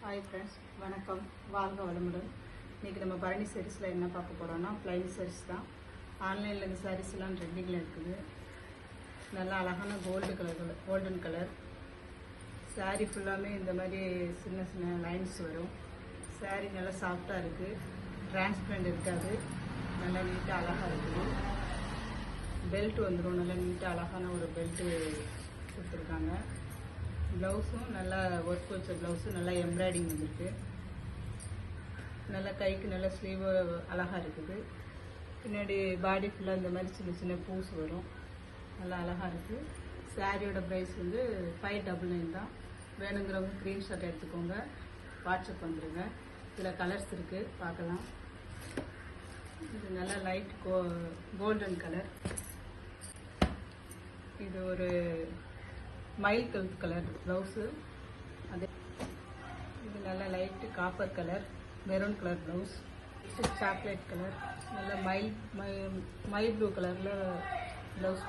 Hi friends, வணக்கம். வாழ்க வளமுடன். இன்றைக்கி நம்ம பரணி சாரீஸில் என்ன பார்க்க போகிறோன்னா ப்ளைன் சாரீஸ் தான். ஆன்லைனில் இந்த சாரீஸ்லாம் ட்ரெண்டிங்கில் இருக்குது. நல்லா அழகான கோல்டன் கலர் சாரீ ஃபுல்லாமே இந்த மாதிரி சின்ன சின்ன லைன்ஸ் வரும். சாரீ நல்லா சாஃப்டாக இருக்குது, டிரான்ஸ்பரண்ட் இருக்காது, நல்லா நீட்டாக அழகாக இருக்குது. பெல்ட் வந்துடும், நல்லா நீட்டாக அழகான ஒரு பெல்ட்டு கொடுத்துருக்காங்க. ப்ளவுஸும் நல்லா ஒர்க் வச்ச ப்ளவுஸும் நல்லா எம்ப்ராய்டிங் வந்துருக்கு. நல்லா கைக்கு நல்லா ஸ்லீவு அழகாக இருக்குது. பின்னாடி பாடி ஃபுல்லாக இந்த மாதிரி சின்ன சின்ன பூஸ் வரும். நல்லா அழகாக இருக்குது. சாரியோட ப்ரைஸ் வந்து 599 தான். வேணுங்கிறவங்க ஸ்க்ரீன்ஷாட் எடுத்துக்கோங்க, வாட்ஸ்அப் வந்துடுங்க. இதில் கலர்ஸ் இருக்குது, பார்க்கலாம். இது நல்லா லைட் கோல்டன் கலர். இது ஒரு மயில் கலர் ப்ளவுஸு. அது இது நல்லா light copper colour, maroon colour blouse. Chocolate colour, நல்லா மயில் ப்ளூ கலரில் ப்ளவுஸ்.